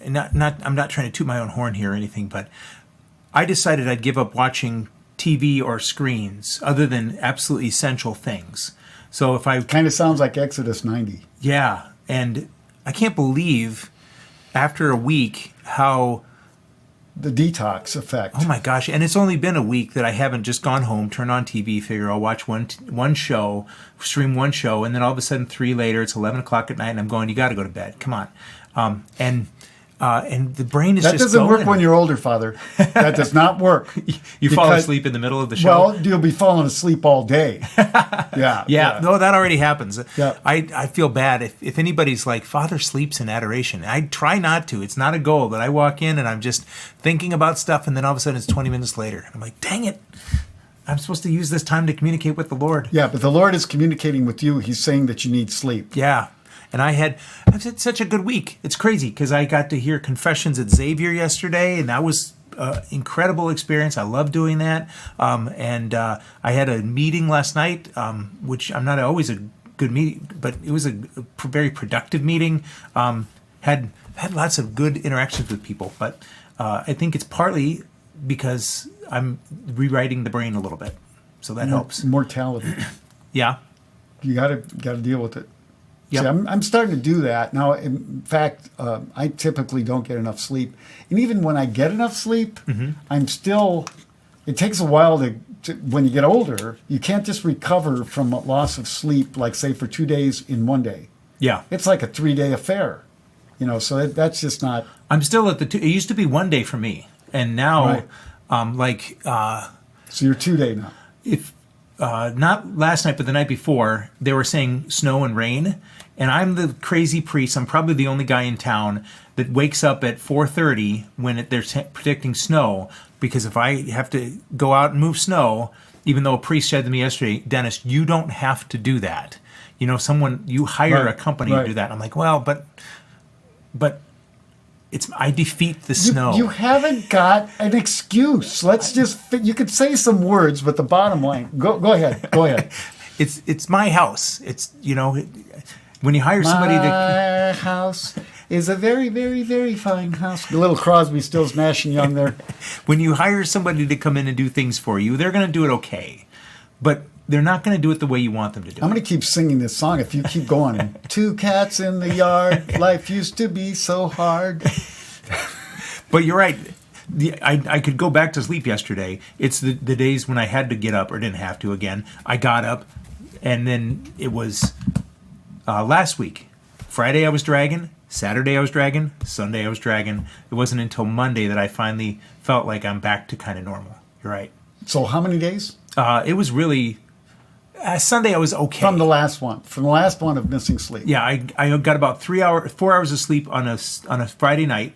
I'm not trying to toot my own horn here or anything, but I decided I'd give up watching TV or screens other than absolutely essential things. So if I... Kind of sounds like Exodus 90. Yeah, and I can't believe after a week how... The detox effect. Oh my gosh, and it's only been a week that I haven't just gone home, turned on TV, figure I'll watch one show, stream one show, and then all of a sudden 3 later, it's 11 o'clock at night, and I'm going, you got to go to bed, come on. And the brain is that just doesn't going. work when you're older, Father. That does not work. You fall asleep in the middle of the show? Well, you'll be falling asleep all day. Yeah. No, that already happens. Yeah. I feel bad if anybody's like, Father sleeps in adoration. I try not to. It's not a goal, but I walk in and I'm just thinking about stuff, and then all of a sudden it's 20 minutes later. I'm like, dang it. I'm supposed to use this time to communicate with the Lord. Yeah, but the Lord is communicating with you. He's saying that you need sleep. Yeah. And I've had such a good week. It's crazy because I got to hear confessions at Xavier yesterday, and that was an incredible experience. I love doing that. And I had a meeting last night, which I'm not always a good meeting, but it was a very productive meeting. Had lots of good interactions with people, but I think it's partly because I'm rewriting the brain a little bit, so that helps. Mortality. Yeah, you got to deal with it. Yep. See, I'm starting to do that now. In fact, I typically don't get enough sleep, and even when I get enough sleep, I'm still. It takes a while to when you get older. You can't just recover from a loss of sleep, like say for 2 days in one day. Yeah, it's like a 3-day affair, So that's just not. I'm still at the. It used to be 1 day for me, and now, So you're 2 day now. If not last night, but the night before, they were saying snow and rain. And I'm the crazy priest. I'm probably the only guy in town that wakes up at 4:30 when they're predicting snow. Because if I have to go out and move snow, even though a priest said to me yesterday, Dennis, you don't have to do that. You hire a company to do that. I'm like, well, but I defeat the snow. You haven't got an excuse. Let's just, you could say some words, but the bottom line, go ahead. It's my house. It's, when you hire somebody My house is a very, very, very fine house. The little Crosby, Stills, Nash and Young there. When you hire somebody to come in and do things for you, they're going to do it okay. But they're not going to do it the way you want them to do it. I'm going to keep singing this song if you keep going. 2 cats in the yard. Life used to be so hard. But you're right. I could go back to sleep yesterday. It's the days when I had to get up or didn't have to again. I got up, and then it was last week. Friday I was dragging. Saturday I was dragging. Sunday I was dragging. It wasn't until Monday that I finally felt like I'm back to kind of normal. You're right. So how many days? It was really... Sunday I was okay. From the last one of missing sleep. Yeah, I got about 4 hours of sleep on a Friday night.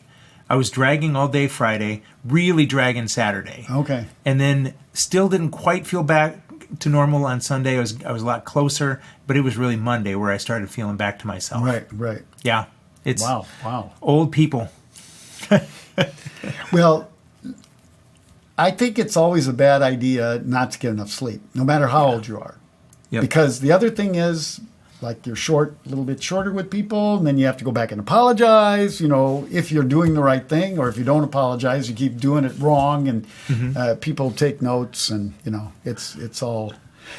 I was dragging all day Friday, really dragging Saturday. Okay. And then still didn't quite feel back to normal on Sunday. I was a lot closer, but it was really Monday where I started feeling back to myself. Right. Yeah. It's wow. Old people. Well, I think it's always a bad idea not to get enough sleep, no matter how old you are. Yep. Because the other thing is, like, you're a little bit shorter with people, and then you have to go back and apologize, if you're doing the right thing, or if you don't apologize, you keep doing it wrong, and people take notes, and, it's all...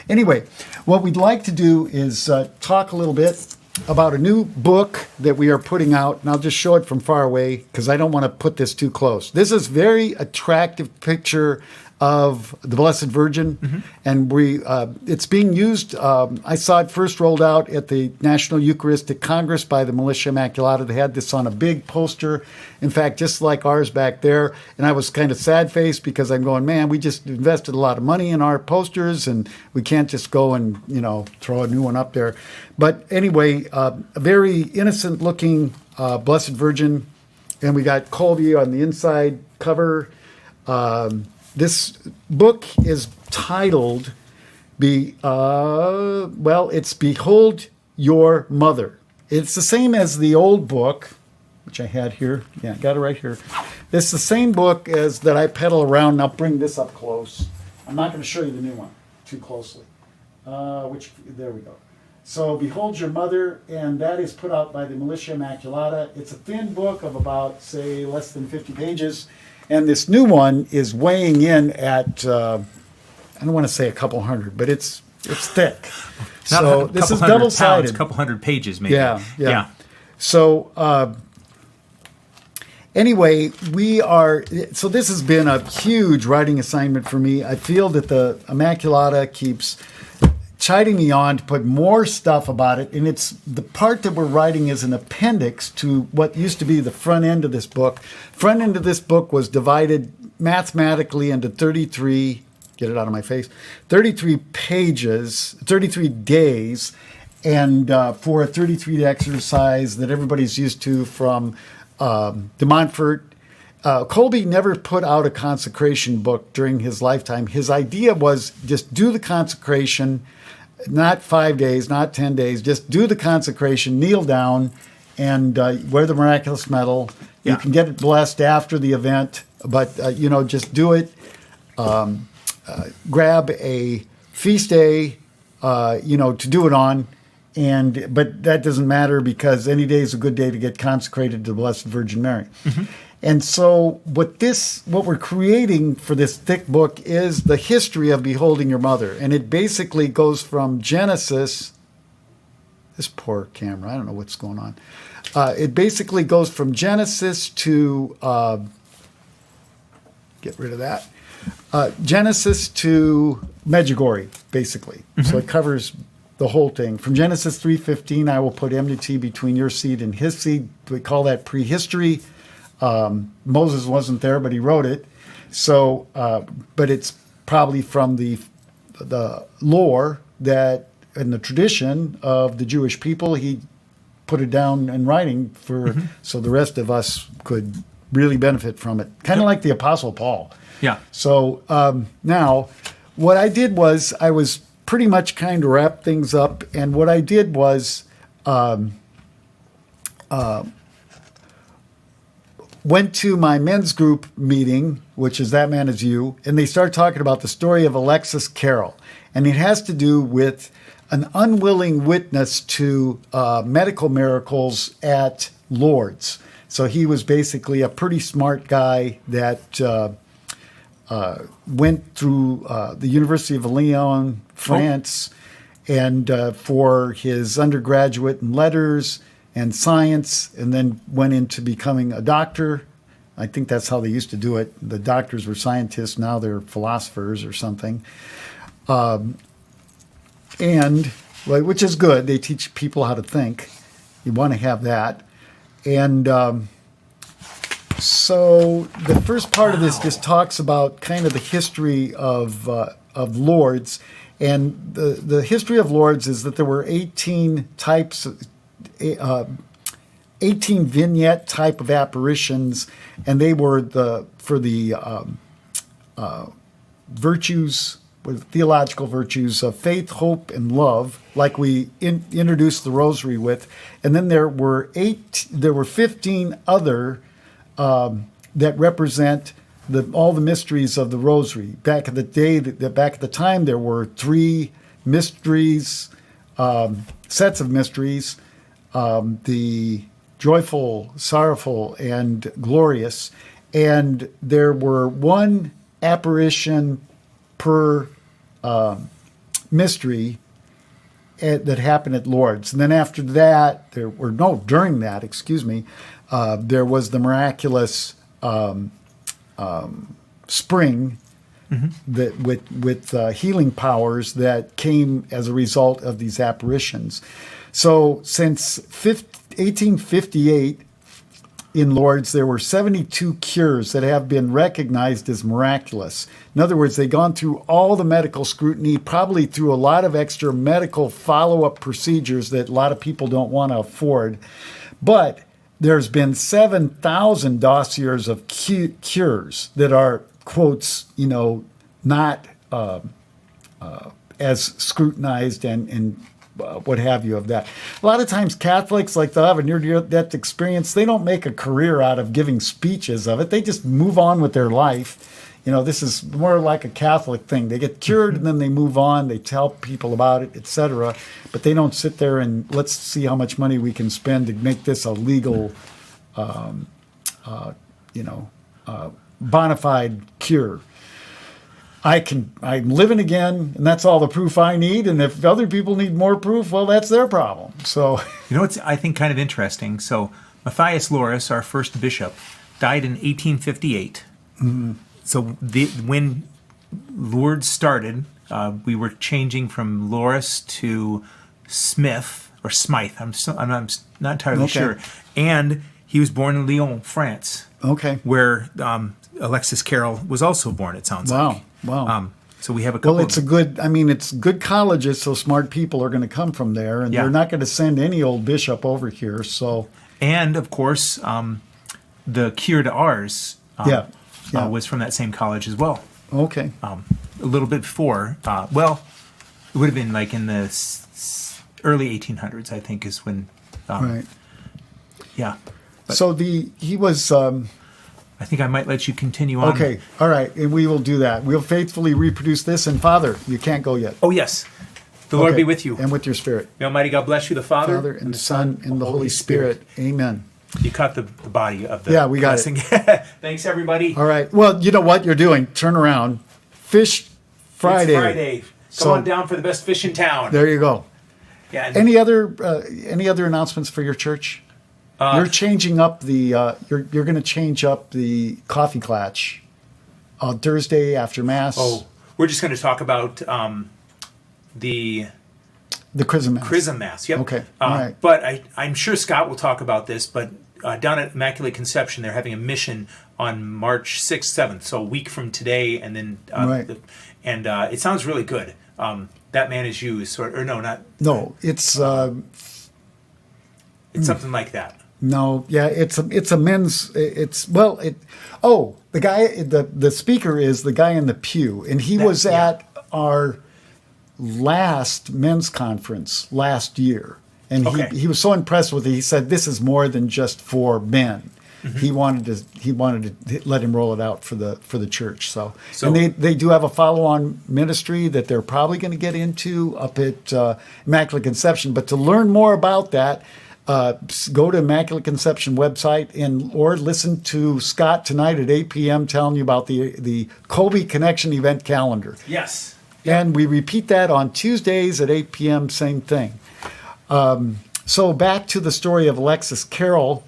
Anyway, what we'd like to do is talk a little bit about a new book that we are putting out, and I'll just show it from far away because I don't want to put this too close. This is very attractive picture of the Blessed Virgin, and it's being used. I saw it first rolled out at the National Eucharistic Congress by the Militia Immaculata. They had this on a big poster, in fact, just like ours back there. And I was kind of sad-faced because I'm going, man, we just invested a lot of money in our posters, and we can't just go and throw a new one up there. But anyway, a very innocent-looking Blessed Virgin, and we got Kolbe on the inside cover. This book is titled, it's Behold Your Mother. It's the same as the old book, which I had here. Yeah, I got it right here. It's the same book as that I peddle around. Now bring this up close. I'm not going to show you the new one too closely. There we go. So Behold Your Mother, and that is put out by the Militia Immaculata. It's a thin book of about, say, less than 50 pages. And this new one is weighing in at, I don't want to say a couple hundred, but it's thick. So this is double-sided. A couple hundred pages, maybe. Yeah. So anyway, so this has been a huge writing assignment for me. I feel that the Immaculata keeps chiding me on to put more stuff about it, and it's the part that we're writing is an appendix to what used to be the front end of this book. Front end of this book was divided mathematically into 33 pages, 33 days, and for a 33 exercise that everybody's used to from de Montfort. Kolbe never put out a consecration book during his lifetime. His idea was just do the consecration, not 5 days, not 10 days, just do the consecration, kneel down, and wear the miraculous medal. Yeah. You can get it blessed after the event, but, just do it. Grab a feast day, to do it on. But that doesn't matter because any day is a good day to get consecrated to the Blessed Virgin Mary. Mm-hmm. And so what we're creating for this thick book is the history of beholding your mother. And it basically goes from Genesis. This poor camera, I don't know what's going on. It basically goes from Genesis to, get rid of that, Genesis to Medjugorje, basically. Mm-hmm. So it covers the whole thing. From Genesis 3:15, I will put enmity between your seed and his seed. We call that prehistory. Moses wasn't there, but he wrote it. So, but it's probably from the lore that in the tradition of the Jewish people, he put it down in writing so the rest of us could really benefit from it. Kind of like the Apostle Paul. Yeah. So now, what I did was I was pretty much kind of wrapped things up, and what I did was went to my men's group meeting, which is That Man Is You, and they start talking about the story of Alexis Carrel. And it has to do with an unwilling witness to medical miracles at Lourdes. So he was basically a pretty smart guy that went through the University of Lyon, France, and for his undergraduate in letters and science, and then went into becoming a doctor. I think that's how they used to do it. The doctors were scientists, now they're philosophers or something. Which is good. They teach people how to think. You want to have that. And so the first part of this just talks about kind of the history of Lourdes. And the history of Lourdes is that there were 18 types of 18 vignette type of apparitions, and they were for the virtues, theological virtues of faith, hope, and love, like we introduced the Rosary with. And then there were 15 other that represent all the mysteries of the Rosary. Back at the time, there were 3 mysteries, sets of mysteries. The joyful, sorrowful, and glorious. And there were 1 apparition per mystery that happened at Lourdes. And then after that, during that, there was the miraculous spring that with healing powers that came as a result of these apparitions. So since 1858 in Lourdes, there were 72 cures that have been recognized as miraculous. In other words, they've gone through all the medical scrutiny, probably through a lot of extra medical follow-up procedures that a lot of people don't want to afford. But there's been 7,000 dossiers of cures that are, quotes, not as scrutinized and what have you of that. A lot of times Catholics, like they'll have a near-death experience, they don't make a career out of giving speeches of it. They just move on with their life. This is more like a Catholic thing. They get cured and then they move on. They tell people about it, etc. But they don't sit there and let's see how much money we can spend to make this a legal, bona fide cure. I'm living again, and that's all the proof I need. And if other people need more proof, well, that's their problem. So, what's I think kind of interesting. So, Matthias Loris, our first bishop, died in 1858. Mm-hmm. So, when Lourdes started, we were changing from Loris to Smith or Smythe. I'm not entirely sure. And he was born in Lyon, France. Okay. Where Alexis Carrel was also born. It sounds like. Wow. So we have a couple. Well, it's good colleges, so smart people are going to come from there, and they're not going to send any old bishop over here. So, and of course, the cure to Ars, was from that same college as well. Okay. A little bit before. It would have been like in the early 1800s, I think, is when. Right. Yeah. But so he was. I think I might let you continue on. Okay, all right, and we will do that. We'll faithfully reproduce this. And Father, you can't go yet. Oh, yes. The Lord be with you. And with your spirit. May Almighty God bless you, the Father and the Son, and the Holy Spirit. Amen. You caught the body of the we got blessing. it. Thanks, everybody. All right. Well, you know what you're doing. Turn around. Fish Friday. It's Friday. Come on down for the best fish in town. There you go. Yeah. Any other announcements for your church? You're changing up the. You're going to change up the coffee klatch on Thursday after Mass. Oh, we're just going to talk about the Chrism Mass. Chrism Mass. Yep. Okay. All right. But I'm sure Scott will talk about this. But down at Immaculate Conception, they're having a mission on March 6th, 7th, so a week from today, and then it sounds really good. That man is used, or no, not. No, it's. It's something like that. No, yeah, it's a men's. The guy, the speaker is the guy in the pew, and he was at our last men's conference last year, and he was so impressed with it. He said, "This is more than just for men." Mm-hmm. He wanted to let him roll it out for the church. So and they do have a follow-on ministry that they're probably going to get into up at Immaculate Conception. But to learn more about that. Go to Immaculate Conception website or listen to Scott tonight at 8 p.m. telling you about the Kolbe Connection event calendar. Yes. And we repeat that on Tuesdays at 8 p.m., same thing. So back to the story of Alexis Carrel.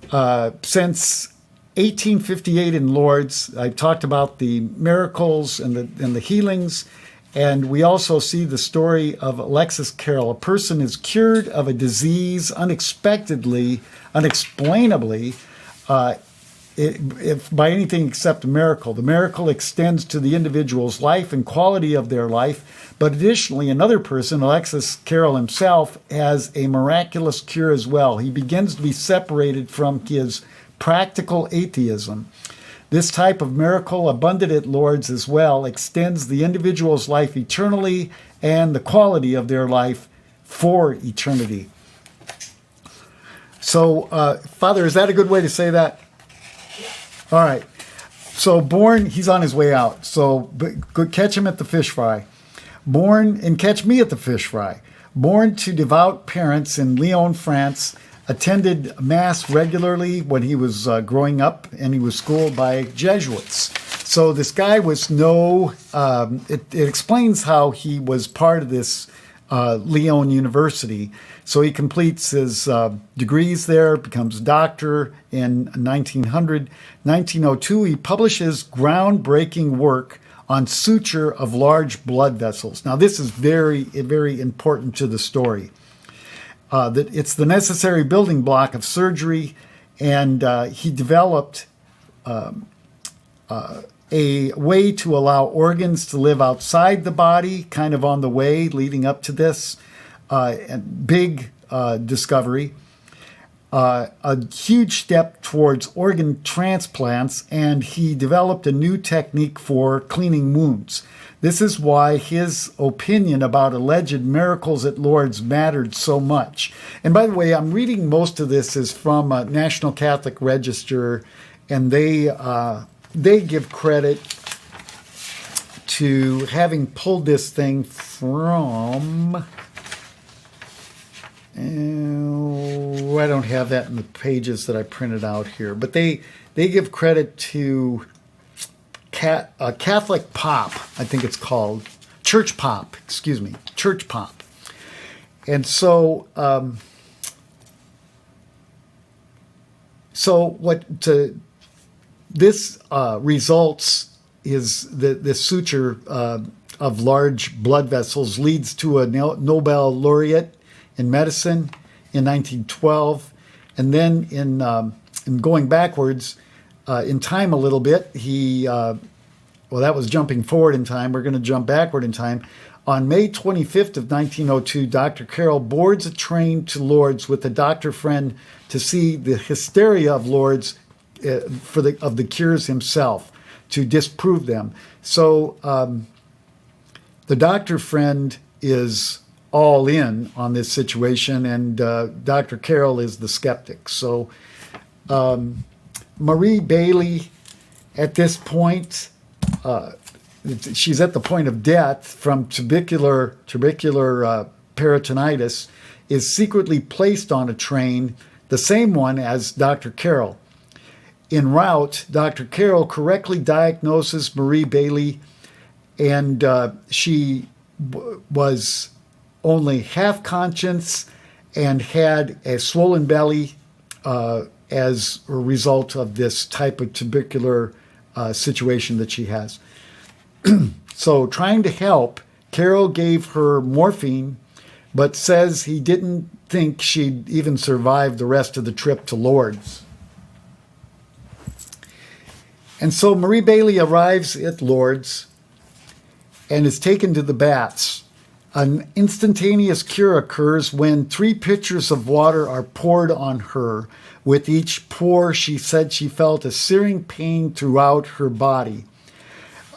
Since 1858 in Lourdes, I talked about the miracles and the healings. And we also see the story of Alexis Carrel. A person is cured of a disease unexpectedly, unexplainably, if by anything except a miracle. The miracle extends to the individual's life and quality of their life. But additionally, another person, Alexis Carrel himself, has a miraculous cure as well. He begins to be separated from his practical atheism. This type of miracle, abundant at Lourdes as well, extends the individual's life eternally and the quality of their life for eternity. So, Father, is that a good way to say that? All right. So, he's on his way out. So, catch him at the fish fry. And catch me at the fish fry. Born to devout parents in Lyon, France, attended Mass regularly when he was growing up, and he was schooled by Jesuits. So this guy was it explains how he was part of this Lyon University. So he completes his degrees there, becomes a doctor in 1900. 1902, he publishes groundbreaking work on suture of large blood vessels. Now, this is very, very important to the story. That it's the necessary building block of surgery, and he developed a way to allow organs to live outside the body, kind of on the way leading up to this big discovery. A huge step towards organ transplants, and he developed a new technique for cleaning wounds. This is why his opinion about alleged miracles at Lourdes mattered so much. And by the way, I'm reading most of this is from National Catholic Register, and they give credit to having pulled this thing from... I don't have that in the pages that I printed out here, but they give credit to Catholic Pop, I think it's called, Church Pop, Church Pop. And so, this results is the suture of large blood vessels leads to a Nobel laureate in medicine in 1912, and then in going backwards in time a little bit, that was jumping forward in time. We're going to jump backward in time. On May 25th of 1902, Dr. Carroll boards a train to Lourdes with a doctor friend to see the hysteria of Lourdes of the cures himself, to disprove them. So the doctor friend is all in on this situation, and Dr. Carroll is the skeptic. So Marie Bailey, at this point, she's at the point of death from tubercular peritonitis, is secretly placed on a train, the same one as Dr. Carroll. En route, Dr. Carroll correctly diagnoses Marie Bailey, and she was only half conscious and had a swollen belly as a result of this type of tubercular situation that she has. So trying to help, Carroll gave her morphine, but says he didn't think she'd even survive the rest of the trip to Lourdes. And so Marie Bailey arrives at Lourdes and is taken to the baths. An instantaneous cure occurs when 3 pitchers of water are poured on her. With each pour, she said she felt a searing pain throughout her body.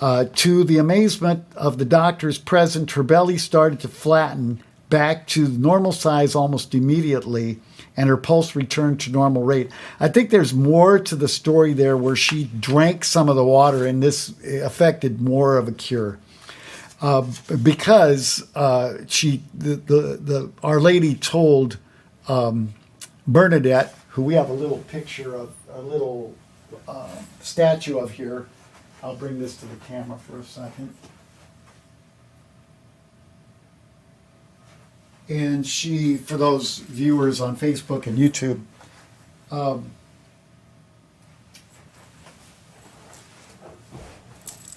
To the amazement of the doctors present, her belly started to flatten back to normal size almost immediately, and her pulse returned to normal rate. I think there's more to the story there where she drank some of the water, and this affected more of a cure. Because Our Lady told Bernadette, who we have a little picture of, a little statue of here. I'll bring this to the camera for a second. And she, for those viewers on Facebook and YouTube,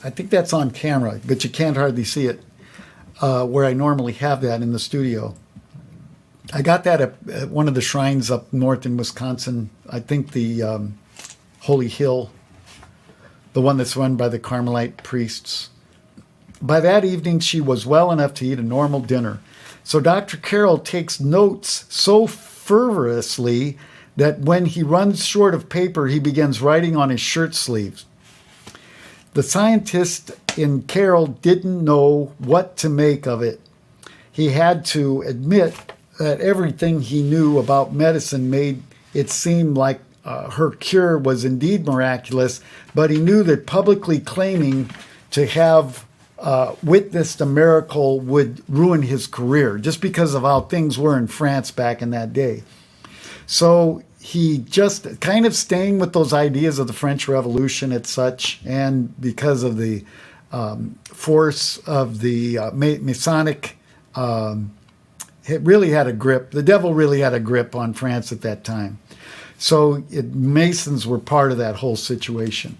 I think that's on camera, but you can't hardly see it where I normally have that in the studio. I got that at one of the shrines up north in Wisconsin. I think the Holy Hill, the one that's run by the Carmelite priests. By that evening, she was well enough to eat a normal dinner. So Dr. Carroll takes notes so fervorously that when he runs short of paper, he begins writing on his shirt sleeves. The scientist in Carroll didn't know what to make of it. He had to admit that everything he knew about medicine made it seem like her cure was indeed miraculous, but he knew that publicly claiming to have witnessed a miracle would ruin his career, just because of how things were in France back in that day. So he just kind of staying with those ideas of the French Revolution and such, and because of the force of the Masonic really had a grip. The devil really had a grip on France at that time. So Masons were part of that whole situation.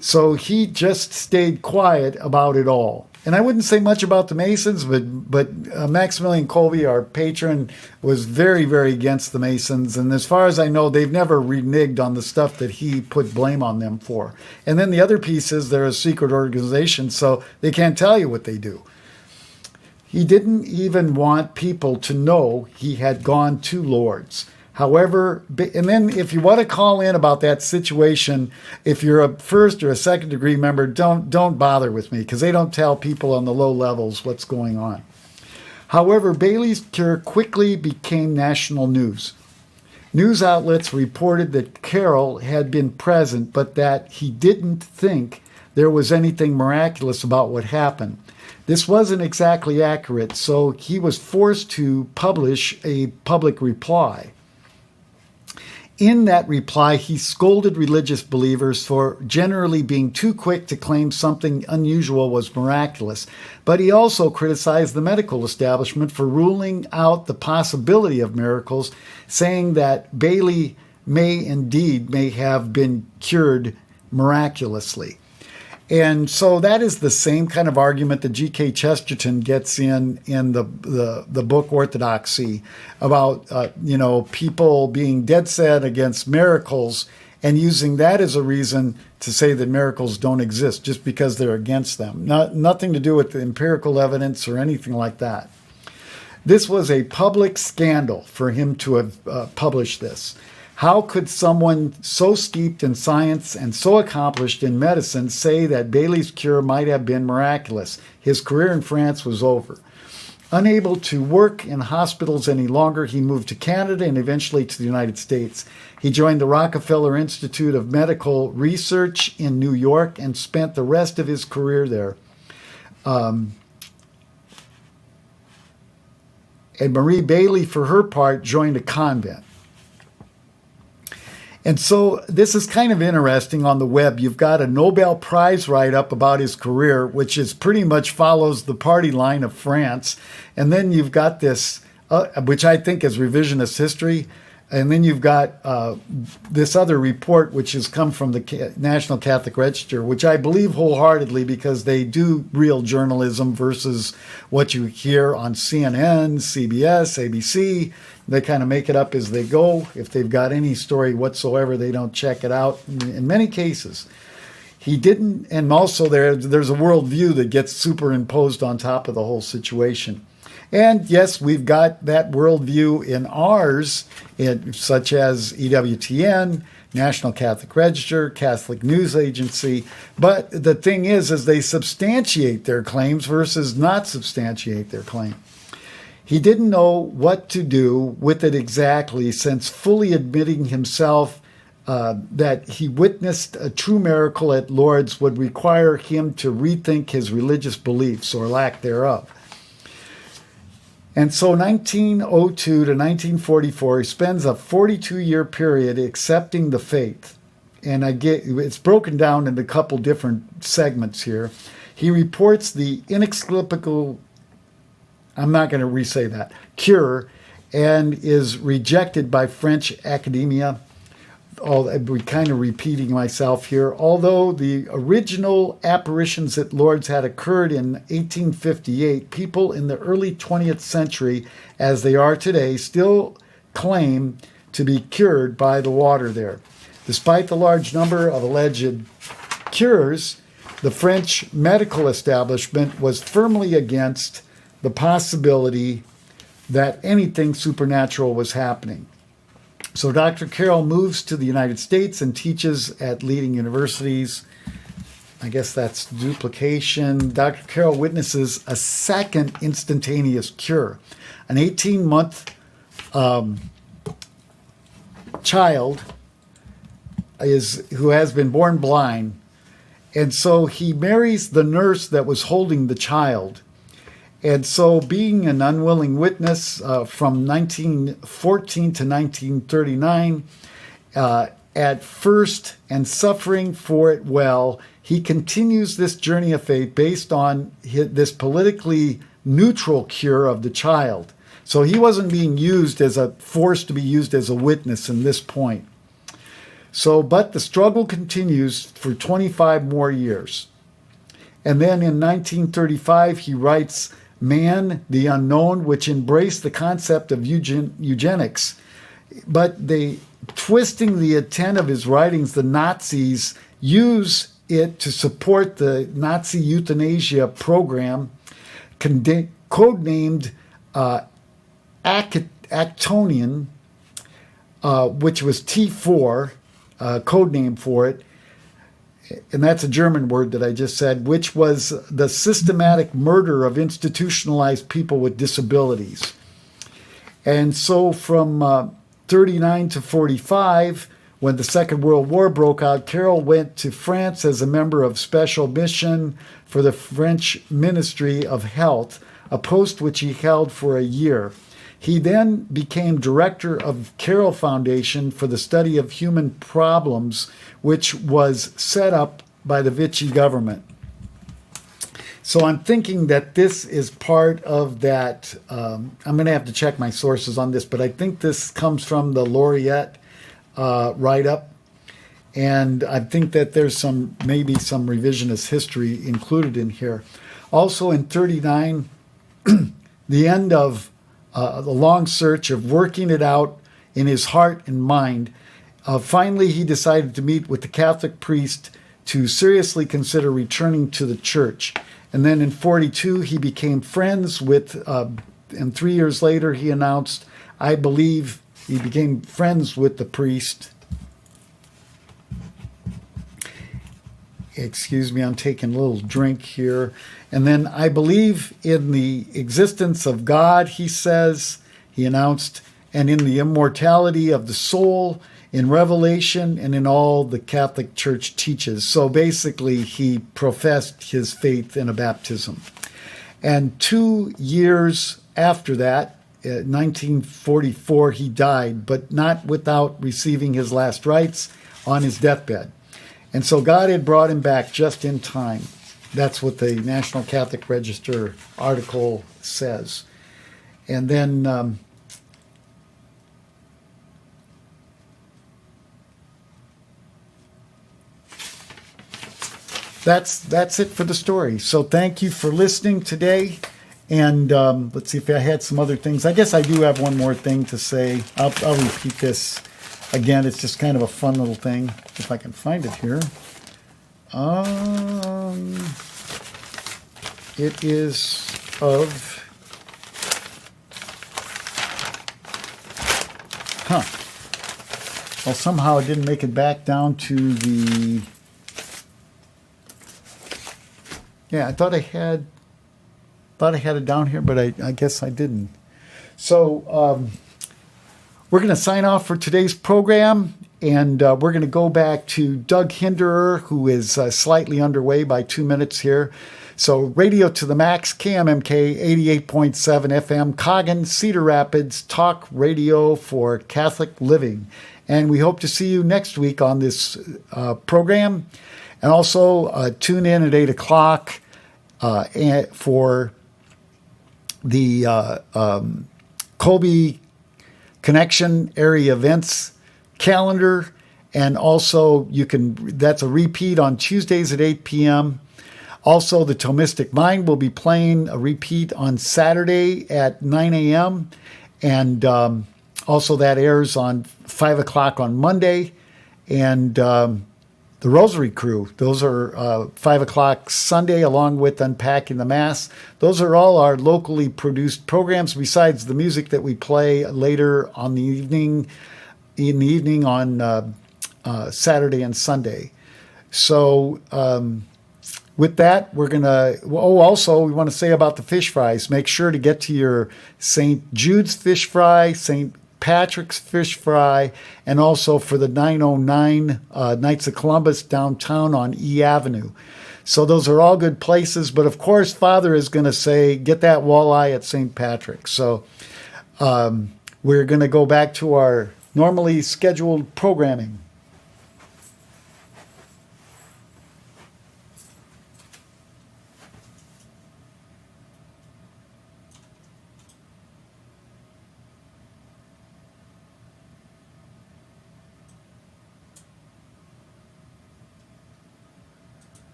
So he just stayed quiet about it all. And I wouldn't say much about the Masons, but Maximilian Kolbe, our patron, was very, very against the Masons. And as far as I know, they've never reneged on the stuff that he put blame on them for. And then the other piece is they're a secret organization, so they can't tell you what they do. He didn't even want people to know he had gone to Lourdes. However, and then if you want to call in about that situation, if you're a first or a second degree member, don't bother with me, because they don't tell people on the low levels what's going on. However, Bailey's cure quickly became national news. News outlets reported that Carroll had been present, but that he didn't think there was anything miraculous about what happened. This wasn't exactly accurate, so he was forced to publish a public reply. In that reply, he scolded religious believers for generally being too quick to claim something unusual was miraculous, but he also criticized the medical establishment for ruling out the possibility of miracles, saying that Bailey may have been cured miraculously. And so that is the same kind of argument that G.K. Chesterton gets in the book Orthodoxy about, people being dead set against miracles and using that as a reason to say that miracles don't exist just because they're against them. Nothing to do with the empirical evidence or anything like that. This was a public scandal for him to have published this. How could someone so steeped in science and so accomplished in medicine say that Bailey's cure might have been miraculous? His career in France was over. Unable to work in hospitals any longer, he moved to Canada and eventually to the United States. He joined the Rockefeller Institute of Medical Research in New York and spent the rest of his career there. And Marie Bailey, for her part, joined a convent. And so this is kind of interesting on the web. You've got a Nobel Prize write-up about his career, which is pretty much follows the party line of France. And then you've got this, which I think is revisionist history. And then you've got this other report, which has come from the National Catholic Register, which I believe wholeheartedly because they do real journalism versus what you hear on CNN, CBS, ABC. They kind of make it up as they go. If they've got any story whatsoever, they don't check it out in many cases. He didn't, and also there's a worldview that gets superimposed on top of the whole situation. And yes, we've got that worldview in ours, such as EWTN, National Catholic Register, Catholic News Agency. But the thing is they substantiate their claims versus not substantiate their claim. He didn't know what to do with it exactly, since fully admitting himself that he witnessed a true miracle at Lourdes would require him to rethink his religious beliefs or lack thereof. And so 1902 to 1944, he spends a 42-year period accepting the faith. And it's broken down into a couple different segments here. He reports the inexplicable, I'm not going to re-say that, cure, and is rejected by French academia. I'm kind of repeating myself here. Although the original apparitions at Lourdes had occurred in 1858, people in the early 20th century, as they are today, still claim to be cured by the water there. Despite the large number of alleged cures, the French medical establishment was firmly against the possibility that anything supernatural was happening. So Dr. Carroll moves to the United States and teaches at leading universities. I guess that's duplication. Dr. Carroll witnesses a second instantaneous cure. An 18-month child who has been born blind. And so he marries the nurse that was holding the child. And so being an unwilling witness from 1914 to 1939, at first and suffering for it well, he continues this journey of faith based on this politically neutral cure of the child. So he wasn't being used as a force to be used as a witness in this point. So, but the struggle continues for 25 more years. And then in 1935, he writes Man, the Unknown, which embraced the concept of eugenics. But twisting the intent of his writings, the Nazis use it to support the Nazi euthanasia program, codenamed Actonian, which was T4, code name for it, and that's a German word that I just said, which was the systematic murder of institutionalized people with disabilities. And so from 39 to 45, when the Second World War broke out, Carroll went to France as a member of Special Mission for the French Ministry of Health, a post which he held for a year. He then became director of Carroll Foundation for the Study of Human Problems, which was set up by the Vichy government. So I'm thinking that this is part of that. I'm going to have to check my sources on this, but I think this comes from the Laureate write-up. And I think that there's maybe some revisionist history included in here. Also in 39, the end of the long search of working it out in his heart and mind, finally he decided to meet with the Catholic priest to seriously consider returning to the church. And then in 42, he became friends with, and 3 years later he announced, I believe, he became friends with the priest. Excuse me, I'm taking a little drink here. And then I believe in the existence of God, he says, he announced, and in the immortality of the soul, in Revelation, and in all the Catholic Church teaches. So basically, he professed his faith in a baptism. And 2 years after that, 1944, he died, but not without receiving his last rites on his deathbed. And so God had brought him back just in time. That's what the National Catholic Register article says. And then that's it for the story. So thank you for listening today. And let's see if I had some other things. I guess I do have one more thing to say. I'll repeat this again. It's just kind of a fun little thing, if I can find it here. It is of... Well, somehow it didn't make it back down to the... Yeah, I thought I had it down here, but I guess I didn't. So we're going to sign off for today's program, and we're going to go back to Doug Hinderer, who is slightly underway by 2 minutes here. So Radio to the Max, KMMK 88.7 FM, Coggon, Cedar Rapids, talk radio for Catholic living. And we hope to see you next week on this program. And also tune in at 8 o'clock for the Kolbe Connection area events calendar. And also that's a repeat on Tuesdays at 8 p.m. Also, the Thomistic Mind will be playing a repeat on Saturday at 9 a.m. And also that airs on 5 o'clock on Monday. And the Rosary Crew, those are 5 o'clock Sunday, along with Unpacking the Mass. Those are all our locally produced programs, besides the music that we play later in the evening on Saturday and Sunday. So with that, we're going to... also, we want to say about the fish fries. Make sure to get to your St. Jude's fish fry, St. Patrick's fish fry, and also for the 909 Knights of Columbus downtown on E Avenue. So those are all good places. But of course, Father is going to say, get that walleye at St. Patrick's. So we're going to go back to our normally scheduled programming.